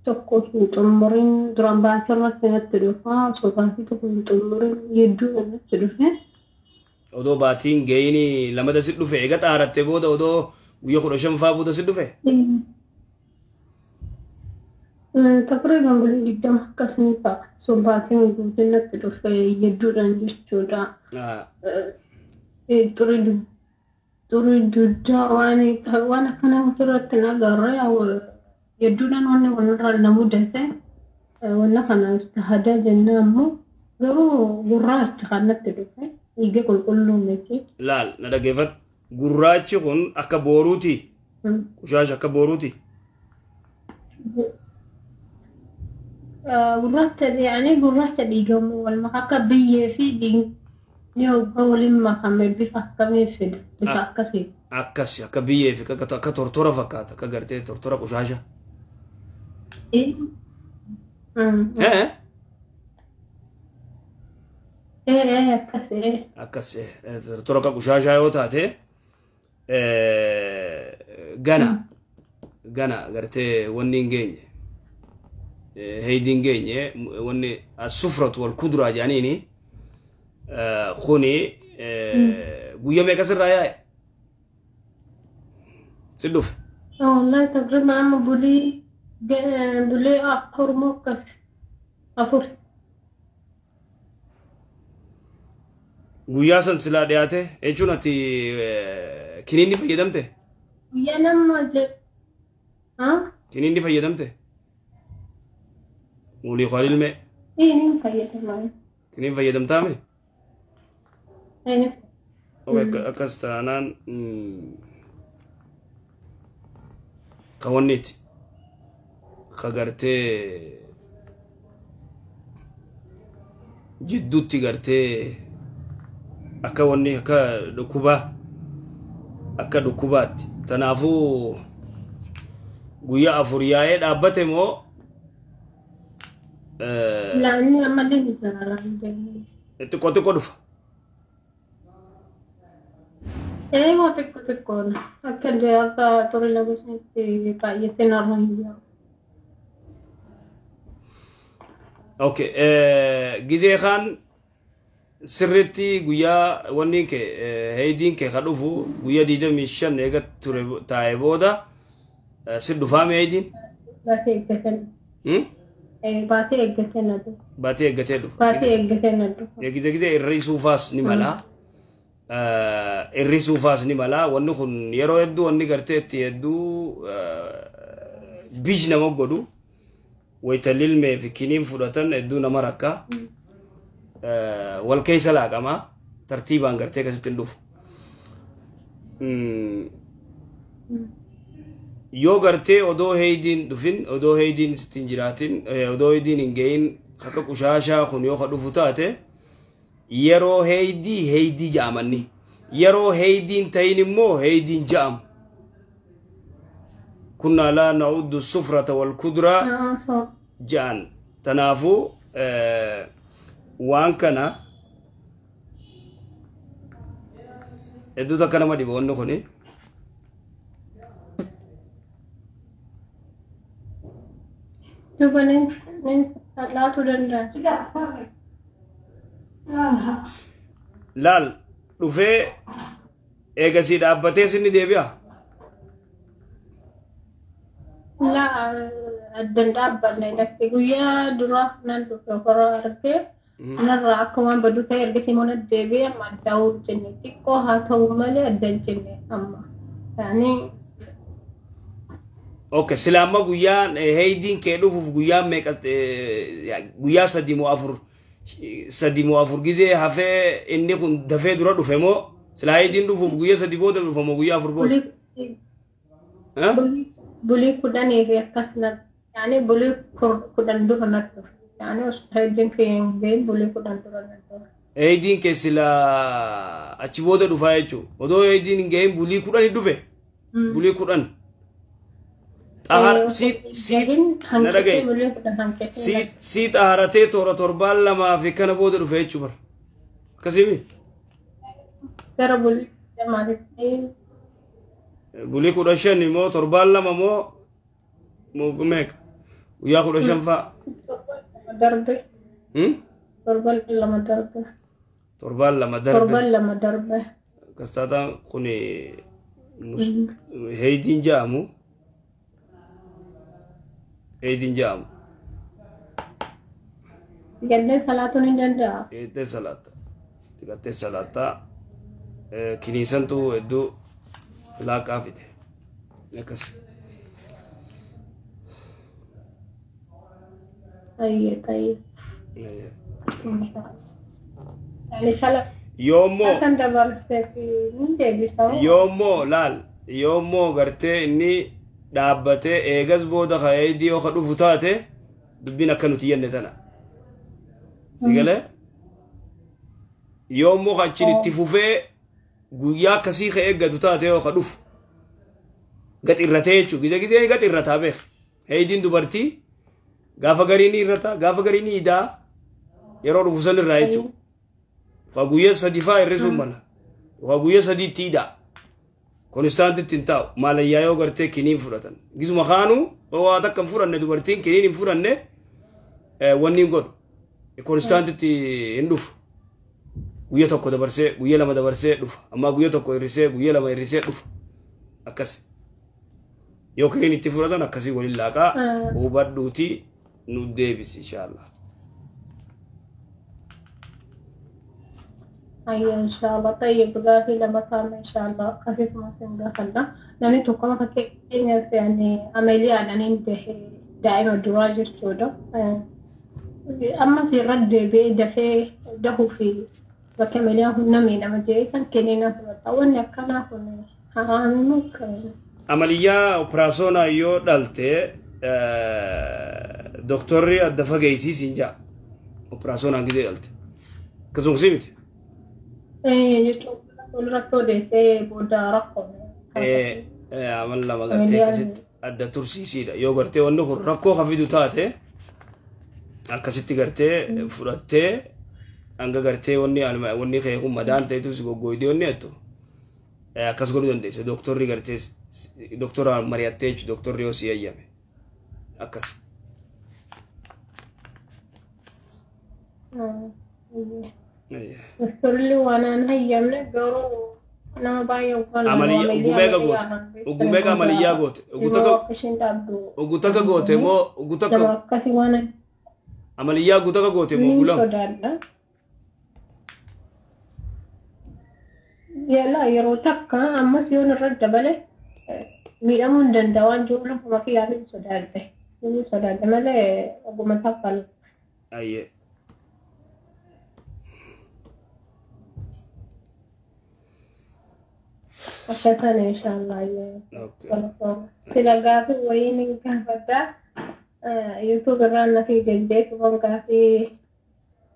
تقوس تمرين درام بانشر مثلا التلفون أصوباتي تقول تمرين يدو التلفون odoo baatiin geeyini lamada si dhufe eega xaaratte booda odoo guyya 15 booda si dhufe تقريبا بلي قدام كسنيفا صوباتي وجودنا التلفون يدو الجسودا تريد جواني وانا كنا وصلت نقرأ أو يدونا وانا ونرى المدرسة وانا كنا استهدى جنامو غيرو قراش تخانت تدفع يجي كله ميكي لا ندا كيفت قراش خون أكا بوروتي كشاش أكا بوروتي قراش يعني قراش تبيجمو والمحاكا بيه في دي يو بولي ما خمي بفكمي فيد بفكسي أكاسي أكا بيه في كا تورتورا فكاتا كا غرتي تورتورا كشاشا إيه إيه أكاسي أكاسي تورتورا كا كشاشا يو تاتي غانا غرتي ونين جيني هيدين جيني وني السفرة والقدرة جانيني خوني قوية ميكا سرايا سلوف والله تقريبا عم بولي أقر موقف أفر قوية سلسلة دياته ايشونا تي كنيني فيدمته يا لما جاء كنيني فيدمته ولي قليل مي إيه نين فيدم كنين فيدمتامي إيه أكستانان كونيتي خغرتي جدوتي غرتي أكوني أكا دكوبات تنافو قويا أفورياء دابته مو لا إني أمالي بزارة تكوتي كودفا ايوه تكون اكل جاء توري لابس في بايتين ارهن اوكي جيزي خان سرتي غيا ونيك هيدين كي خدوفو غيا ديدا ميشن نيغا تايبودا سدو فامي هيدين باتي اجتن باتي اجتن باتي اجتن جيزي الرئيسو فاس نمالا الرئيسو فاس نمالا ونخن يرو يدو وني غرتيت يدو بيجنا مغدو ويتلل مي في كنين فودتن يدو نمركا والكيس لا كما ترتيبا غرتي كستندوف يو غرتي اودو هيدين دوفين اودو هيدين ستنجراتين اودو هيدين انجين خكا قشاشا خن يو خدو فوتاته يرو هيدي جامني يرو هيدين تاين مو هيدين جام كنا لا نعد السفرة والقدرة جان تنافو وان كان ادو تكنا ما دي بونو خني تبنين لا تدرن لال رفي ايغاسي دابتي سني ديبيا لا الدنداب بنيلك ويا دراس نندو فرارتي نرى كمان بدو تير بسيمون الدبي ما داو جنتي كو هاتو مالي الدنجني أما يعني اوكي سلامة غيان هيدين كيلو في غيان ميك غيا سدي مو افور جيزي هافي اني كون دفي درا دو فمو سلا هيدين دو في غيا سدي بود دو فمو غيا افور بود ها بولي كودان يجي كسنا يعني بولي كودان دو هنات يعني هيدين كين بين بولي كودان دو هنات هيدين كسلا اتشي بود دو فايچو ودو هيدين جيم بولي كودان دو في بولي كودان Siit aharatee toora torbaan lamaa fi kana booda dhufe jechuu bar. Akkasimi? Gara bulii maalitti? Bulii 15 immoo torbaan lama moo meeqa? Guyyaa 15 fa'a? Darbe. Torbaan lama darbe. Torbaan lama darbe. Torbaan lama darbe. Akkas taataan kun heeydiin ja'amu. Heeydiin ja'amu. Gaddee salaatuun hin danda'a. Gaddee salaata. Gaddee salaata. Kiniisantu hedduu laaqaa fide. Akkas. Tayyee. Yoommoo laal yoommoo gartee inni dhaabbatee eegas booda heeydii yoo ka dhufu taate dubbiin akka nuti jenne tana. Sigalee yoommoo ka achiin itti fufee guyyaa akkasii ka eeggatu taate yoo ka dhufu gaxirratee jechuudha. Gidee gaxirrataa beek heeydiin dubartii gaafa garii ni irrata gaafa garii ni idaa yeroo dhufu san irraa jechuudha. Waa guyyaa sadii fa'aa hir'isuun mala. Waa guyyaa sadii itti idaa. Konistaantitti hin taa'u. Maalayyaa yoo gartee kiniin fudhatan. Gisuma kaanuu waa takka hin fudhanne dubartiin kiniin hin fudhanne wanni hin godhu. Konistaantitti hin dhufu. Guyyaa tokko dabarsee guyyaa lama dabarsee dhufa. Ammaa guyyaa tokko hir'isee guyyaa lama hir'isee dhufa. Akkas. Yoo kiniin itti fudhatan akkasii waliin laaqaa hubadhuutii nu deebisi inshaallah. أيوة إن شاء الله. طيب قافي لما كان إن شاء الله خفيف ما سنقفلنا لأني توقع فكيني يعني عملية يعني عنده دائما دراجة سوداء أما في رد بيد في ده في وكمليا هنا من أما جاي كان كنينا سبتا وانا كنا هنا هانوك عملية أوبراسونا يو دالتي دكتوري الدفع جيسي سنجا أوبراسونا كده دالتي كسون سيمتي عمل لما قلتي كسيت أدى ترسي سيدا يو قرتي وانه ركو خفيدو تاتي أكسيتي قرتي فراتي أنغا قرتي واني خيخو مدان تيتو سيقو قويدي واني أتو أكس قولو دندي سي دكتوري قرتي دكتورا مرياتيج دكتور ريوسي أيامي أكس Surli wanan hayyamne garo nama bayo kan ugumega amaliya gote ugutaka gote mo ugutaka kasi wanan amaliya gutaka gote mo gulam yala yero takka amma siyon radda bale midamun dandawan jumla kuma kiyani sodarte male uguma takkal ayye أكثر إن شاء الله تلاقي وين كان بدأ يوتيوب رانا في جديد وكان في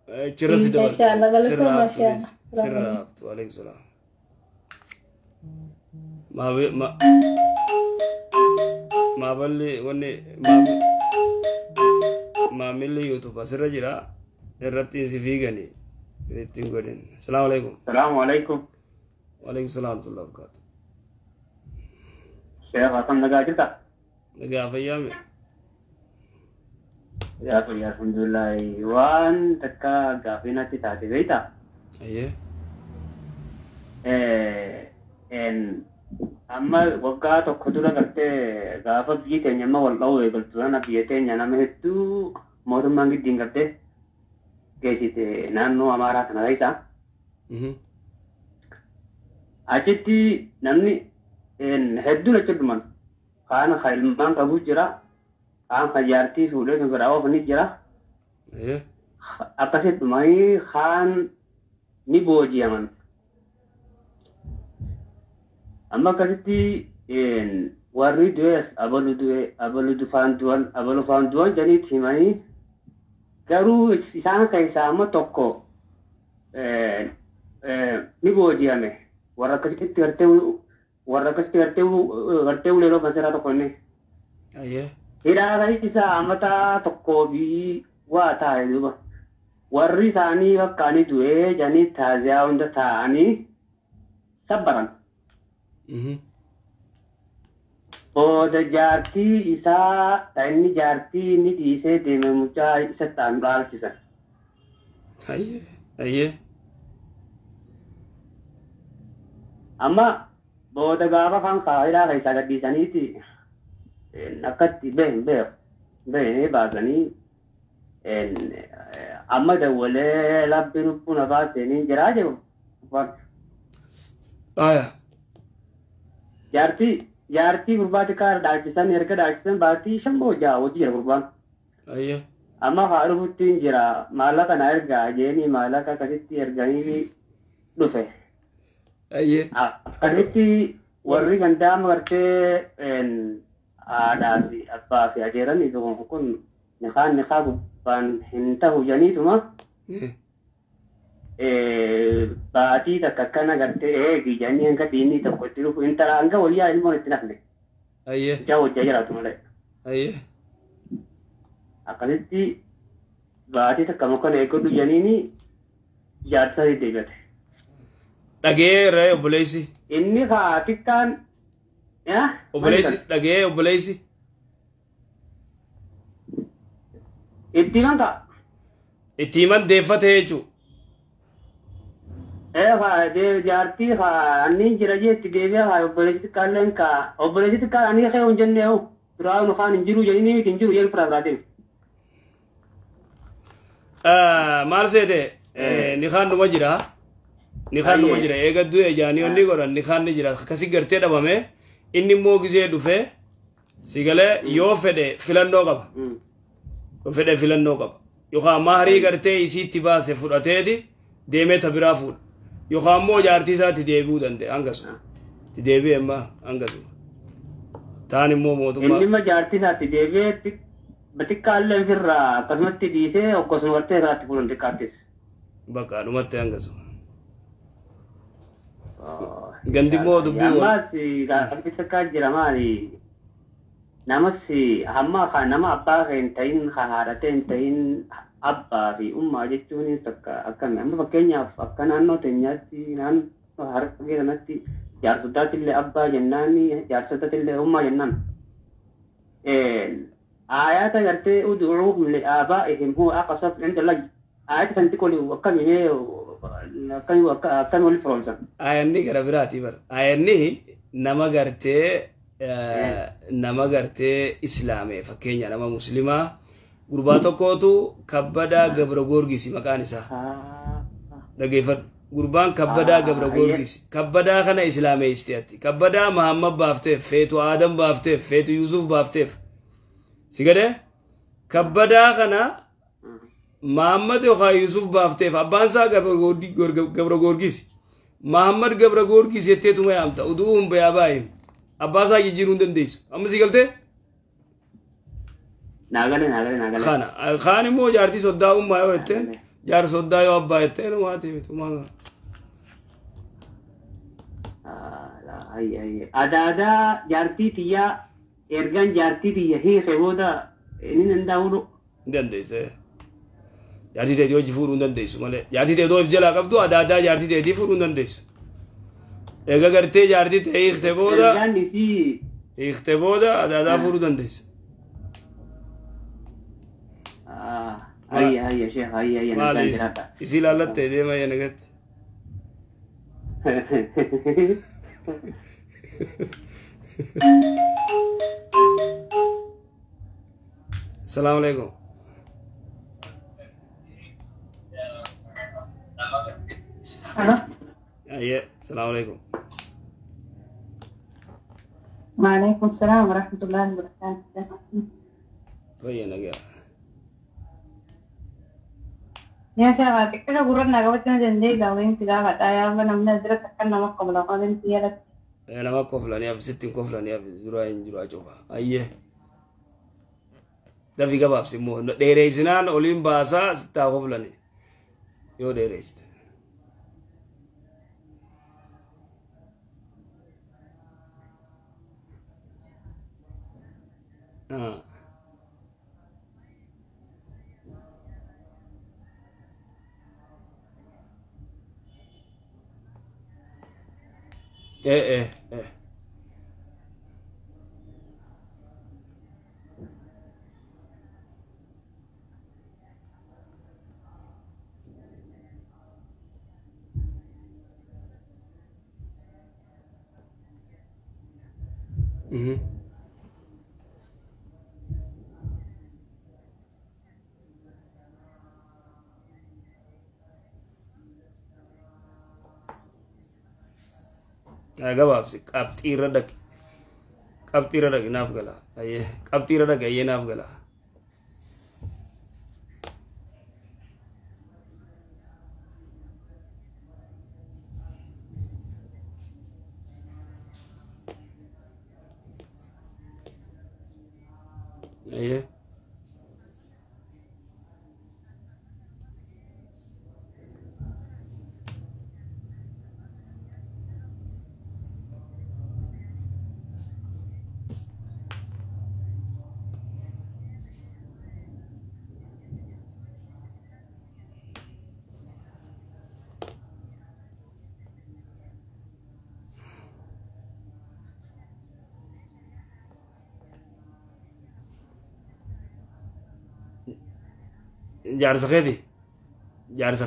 جرس دبر إن شاء الله سرعت وعليك السلام ما بلي وني ما ملي يوتيوب أسرع جرا الرتين سفيغني رتين قدين السلام عليكم. السلام عليكم. وعليكم السلام ورحمة الله وبركاته. شيخ حسن نجا جدا. نجا في يومي. يا أخي الحمد لله وان تكا غافينا تتاتي بيتا. أيه. إن أما وقع تقدر كرتة غافة بيجي تنيما والله يقولون بيجي تنيما مهتو مورم مانجي دين كرتة. كيسي نانو أمارا كنا بيتا. Achitti namni hedduun achi dhuman kaan ilmaan qabu jira kaan jaartii fuudhee kan biraa oofanii jira akkasitti dhumanii kaan ni booji'aman amma akkasitti warri du'es abalu faan du'an janiitti himanii garuu isaan keessaa amma tokko ni booji'ame warra akkasitti gartee uleeloo kan seeraa tokko inni Aye. Hidhaa isaa amataa tokkoo fi waa taa'e duuba. Warri isaanii fakkaanii du'ee janii taaziyaa hunda taa'anii sabbaran. Booda jaartii isaa inni jaartii inni dhiisee deeme mucaa isa ta'an dhaalchisan. Aye. Aye. Amma booda gaafa kan hidhaa keessaa gadhiisaniiti akkatti bahee baasanii amma dawwalee labbi lubbuu nafaa seenii jiraa jiru. Aya. Jaartii gurbaatti kaara dhaalchisan erga dhaalchisan baatii 5 hojii jira gurbaan. Aye. Amma haa dhufuttiin jira maallaqa na ergaa jeenii maallaqa akkasitti erganii dhufe. Aye. Akkasitti warri gandaama gartee aadaa fi abbaa fi adeeranii kun niqaa gubbaan hin ta'u janiituma baatii takka akkana gartee eegi janii hanga diinii tokko itti dhufu intala hanga wayyaa ilmoon itti nafne. Aye. Ijaa hojjaa jiraatu malee. Aye. Akkasitti baatii takka mukkana eeggadhu janiini jaarsa deebi'ate. Dhagee obboleessi. Inni haa xiqqaan Obboleessi dhagee obboleessi. Itti himan ta'a. Itti himan deeffatee jechuudha. Jaartii haa anniin jira jeetti deebi'a haa obboleessi xiqqaalleen kaa obboleessi xiqqaan ani kee hin jenne hoo biraa nu kaan hin jiru jedhanii miti hin jiru jedhu fira biraatiin. Maal seete niqaan dhuma jira. Niqaan dhuma jira eegaddu ejaanii onni godhan niqaan ni jira akkasii gartee dhabame inni immoo gizee dhufe sigalee yoo fedhe filannoo qaba. Yoo fedhe filannoo qaba. Yookaan maarii gartee isiitti baase fudhateeti deemee tabiraa fuudha. Yookaan immoo jaartii isaatti deebi'uu danda'a hangasuma. Itti deebi'e amma hangasuma. Taan immoo mootummaa. Inni immoo jaartii isaatti deebi'ee xiqqaallee ofirraa akkasumatti dhiisee akkasuma gartee irraatti fuudhan xiqqaattis. Bakka dhumatti hangasuma. Gandi immoo dubbii Ammas gaaffiisa akka jira maali? Namas hamma nama abbaa kan hin ta'in haadhatee hin ta'in abbaa fi ummaa jechuun akkami amma fakkeenyaaf akka naannoo teenyaatti naannoo harka kanatti jaarsoddaatti illee abbaa jennaan jaarsoddaatti illee ummaa jennaan. Ayata gartee ud'uuhum li'aabaa'ihim huwa aqsatu 'inda Allah. Ayata santi koli akkami wali firoomsan. Ayanni gara biraati bar. Ayanni nama gartee islaamee fakkeenya nama muslimaa gurbaa tokkootu kabbadaa gabra goorgisi maqaan isaa. Dhageeffadhu. Gurbaan kabbadaa gabra goorgisi. Kabbadaa kana islaameeysteetti. Kabbadaa Muhammad baafteef, feetu Aadam baafteef, feetu Yusuf baafteef. Sigade kabbadaa kana Muhammad yookaan Yusuf baafteef abbaan isaa gabra goorgisi. Muhammad gabra goorgisi jetteetuma yaamta uduu hin bayaa baay'im. Abbaa isaa jijjiiruu hin dandeessu. Amma si galtee? Naagale. Kana kaan immoo jaartii soddaa ummaa yoo jetteen jaar soddaa yoo abbaa jetteen waa ta'eetu maal. Adaadaa jaartii tiyyaa ergaan jaartii tiyya hiike booda inni danda'u hin dandeesse. Jaartii teetii hojii fuudhuu hin dandeessu malee. Jaartii teetii of jalaa qabdu adaadaa jaartii teetii fuudhuu hin dandeessu. Egaa gartee jaartii ta'e hiikte booda adaadaa fuudhuu dandeessa. Ayya sheekh ayya Maali isi laalattee deema yaa nagatti. Assalamu alaikum. Halo. Iya, assalamu alaikum. Waalaikumsalam warahmatullahi wabarakatuh. Iya naga. Ya saya kita gurun nagawatnya jende gawin tidak kata ya namanya jelas kan nama kamu kalian tiada. Nama koflan ya sitting koflan ya zurain jura coba. Iya. Tapi gabab sih mau dereisinan olim bahasa sita koflan ni. Yo dereis. ايه ايه ايه gabaabsi qabxiirra dhaqi naaf gala ayyee qabxiirra dhaqi ayyee naaf gala ayyee jaarsa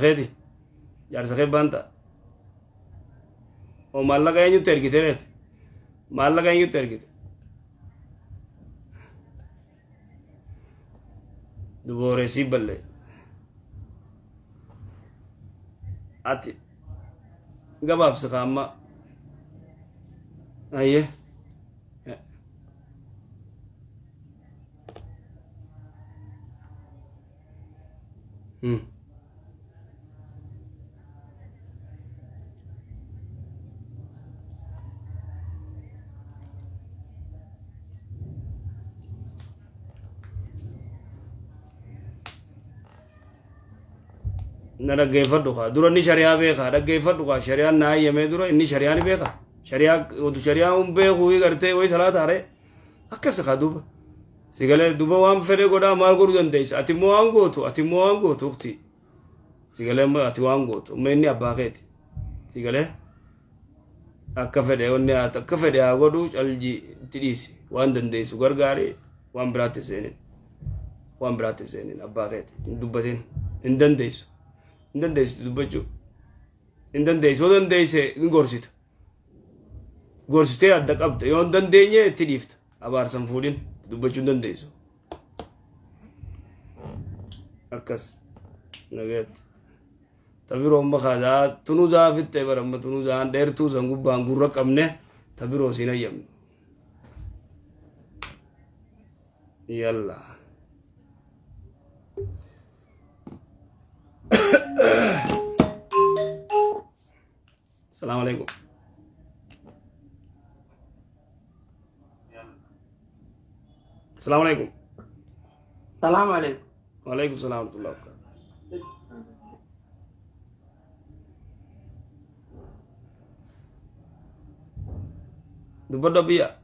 keeti banta o maallaqa eenyutti ergite reet maallaqa eenyutti ergite dubooreesii balle ati gabaabsi kaamma ayye na dhaggeeffadhu kaa dura inni shari'aa beekaa dhaggeeffadhu kaa shari'aan naa hayyamee dura inni shari'aa ni beeka shari'aa otu shari'aa hun beekuu gartee way salaata hare akkas kaa duba sigalee duba waan fedhe godhaa maal godhuu dandeessa ati immoo waan gootu ukti sigalee ati waan gootu amma inni abbaa keeti sigalee akka fedhe onni haata akka fedhe haa godhu calji itti dhiisi waan dandeessu gargaari waan biraatti seenin abbaa keeti hin dubbatin hin dandeessu dubbachuu hin dandeessu yoo dandeesse hin gorsita gorsitee adda qabda yoo hin dandeenye itti dhiifta abaarsan fuudhin dubbachuu hin dandeessu akkas nageetti tabiroo amma kaadaa tunuu zaafitte baramma tunuu zaan dheertuu san gubbaan gurra qabne tabiroo siin hayyamne yalla السلام عليكم السلام عليكم السلام عليكم وعليكم السلام ورحمة الله وبركاته دبر بيا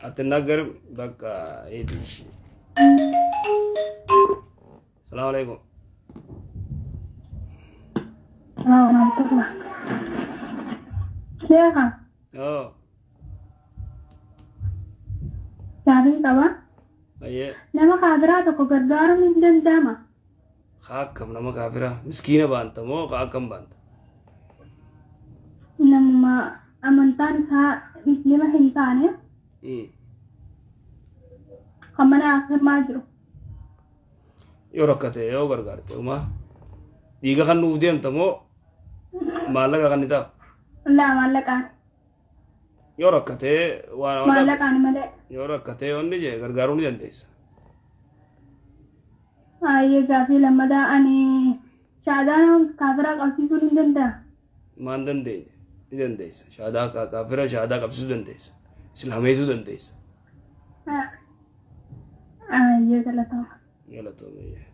أتناقر بقى إيديش السلام عليكم السلام ورحمة الله شيخا شعبين طبعا أيه لما خابراتك وقدارو من دندامة خاكم لما كافرة مسكينة بانتا مو خاكم بانتا لما أمنتان سا مسلمة هنتانية خمنا آخر ماجرو yoo rakkate yoo gargaarte uma dhiiga kan nuuf deemta moo maallaqa kan itaaf laa maallaqaan yoo rakkate waan maallaqaan malee yoo rakkate onni jee gargaaruu ni dandeessa ayyee gaafii lammadaa ani shaadaan kaafiraa qabsiisuu ni danda'a maan dandeenye ni dandeessa shaadaa kaafira shaadaa qabsiisuu dandeessa islaameessuu dandeessa ayyee galatama galatoomee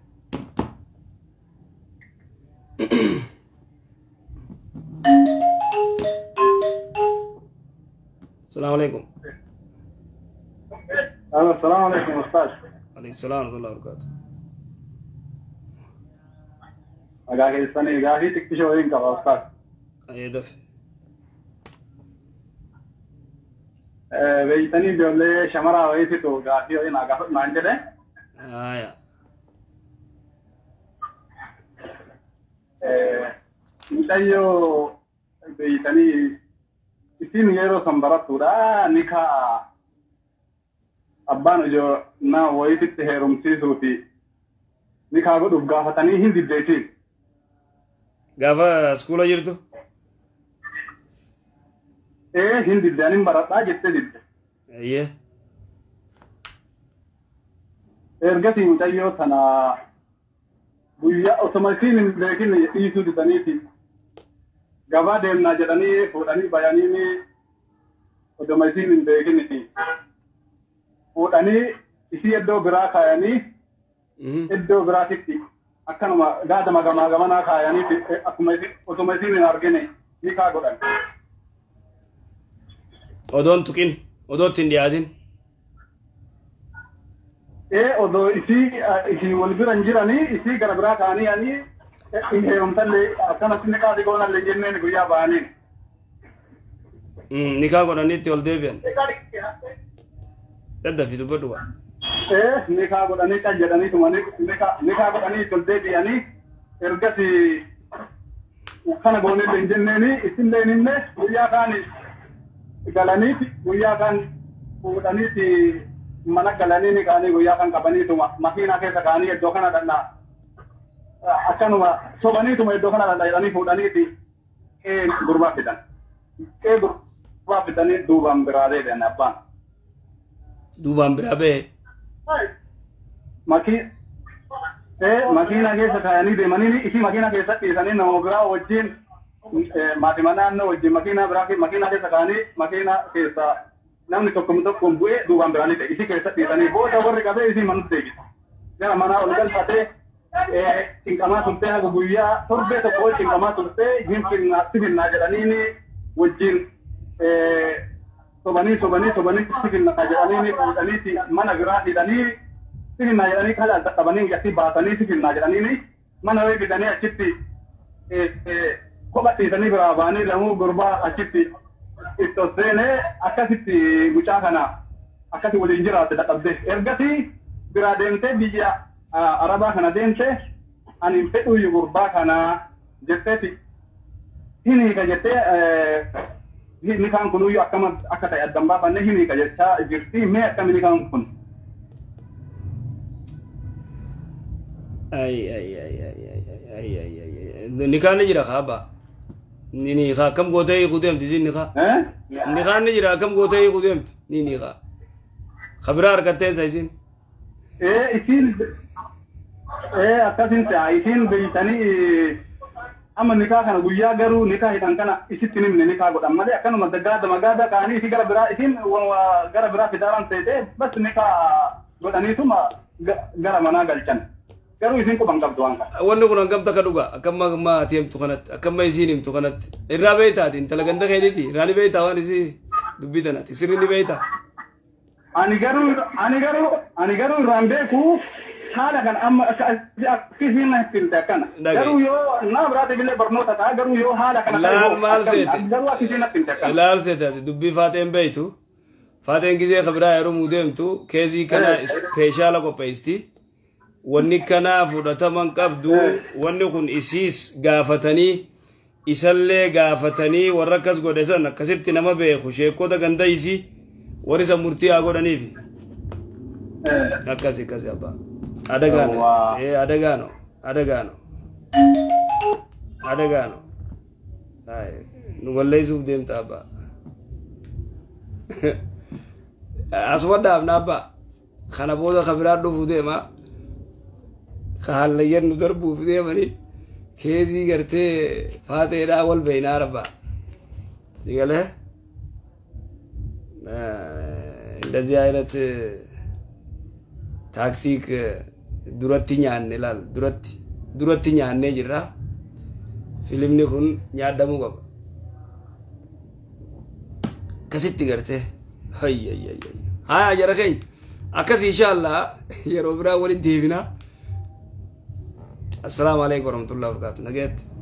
السلام عليكم. السلام عليكم أستاذ. عليكم السلام ورحمة الله وبركاته. أجاك السنة أجاكي تكتشفين كذا أستاذ. أي دف. بيتني بيولي شمرة ويسي تو أجاكي وين أجاك ما عندك؟ يا. مشايو بيتني isin yeroo sanbarattuudha nika abbaan ijoo na wayititti heerumsiisuufi nikaa godhuuf gaafatanii hin diddeetiin. Gaafa iskuula jirtu? Hin didde anin baradhaa jettee didde. Iyyee. Ergasii mucayyoo sana guyyaa osoma isiin hin beekin dhiisuu didaniiti. Gabaa deemnaa jedhanii fuudhanii bayanii oduma isiin hin beekin fuudhanii isii iddoo biraa kaayanii iddoo biraatitti akkanuma gaadama gamaa gamanaa kaayanii akkuma osuma isiin hin argine hiikaa godhan. Odoon tuqin odootti hin dhiyaatin. Odoo isii wal bira hin jiranii isii gara biraa kaanii in heerumtallee akkanatti nikaa goonallee jenneen guyyaa ba'aniin. Nikaa godhaniitti ol deebi'an. Daddafi dubbadhu waa. Nikaa godhanii kan jedhaniituma nikaa godhanii ol deebi'anii ergasii kana goonillee hin jenneeni isinlee inni guyyaa kaan galaniiti guyyaa kaan fuudhaniiti mana galanii kaanii guyyaa kaan qabaniituma makiinaa keessa kaanii iddoo kana dhannaa. Akkanuma sobaniituma iddoo kana dhadhaa'anii fuudhaniiti gurbaa fidan. Gurbaa fidanii duubaan biraa deebi'an abbaan. Duubaan biraa ba'e. Makiinaa keessa kaayanii deemanii isii makiinaa keessa dhiisanii nama biraa wajjin maatima naannoo wajjin makiinaa keessa kaanii makiinaa keessa namni tokkoon bu'ee duubaan biraanii ta'e isii keessa dhiisanii booda warri qabee isii manutti deebisa. Gara manaa ol galfatee cinqamaa turtee haga guyyaa torbee tokko ol cinqamaa turtee sifinnaa jedhaniini wajjin sobanii sifinnaa jedhaniini fuudhaniiti mana biraa hidhanii sifinnaa jedhanii kan dadhabanii gatti baasanii sifinnaa jedhaniini mana wayii fidanii achitti kopha dhiisanii biraa ba'anii lamuu gurbaa achitti itti seenee akkasitti mucaa kana akkasi waliin jiraate dadhabde ergasii biraa deemtee biyya Arabaa kana deemte ani fedhu gurbaa kana jetteeti hinika jettee nikaan kunuyyuu akka ta'e addan baafanne hinika jechaa jirti mee akkami nikaan kun. Nikaan ni jira kaaba. Nikaa kam gootee hiikuu deemti isin nikaa. Nikaan ni jira akkam gootee hiikuu deemti ni nikaa. Kabiraa argatteessa isin. Isin akkasin ta'a isin beeytanii amma nikaa kana guyyaa garuu nikaa hidhan kana isitti nimne nikaa godhan malee akkanuma gaada kaanii isi gara biraa isin gara biraa fidaaran ta'e bas nikaa godhaniituma gara manaa galchan garuu isin quban qabdu waan kana. Wanni kun hangam takka dhuga akkamma maatii himtu kanatti akkamma isiin himtu kanatti irraa beeytaati intala ganda keetiiti irraa ni beeytaa waan isii dubbii tanaati sirri ni beeytaa. Ani garuu irraan beeku haala kan amma akkasiin na himte akkana. Garuu yoo nama biraatiif illee barnoota ta'a garuu yoo haala kana laal maal seete garuu akkasiin na himte akkana. laal seete dubbii faateen beeytu faateen gizee kabiraa yeroo deemtu keezii kana ispeeshaala qopheesti wanni kana fudhataman qabdu wanni kun isiis gaafatanii isallee gaafatanii warra akkas godhe san akkasitti nama beeku sheekota ganda isii warri san murtii haa godhaniifi. Akkasi abbaa. Adagaano. Nu walleessuuf deemta abbaa. Asuma dhaabna abbaa. Kana booda kabiraa dhufuuf deema. Kaallayyan nu darbuuf deemanii keezii gartee faateedhaa wal beeynaa rabbaa. Sigalee? እንደዚህ አይነት ታክቲክ duratti nyaanne laal duratti nyaannee jirra filimni kun nyaadamuu qaba akkasitti gartee hayya haa jara keenya akkas inshallah yeroo biraa walitti deebina. Assalamu alaikum warahmatullahi wabarakatuh. Nageet.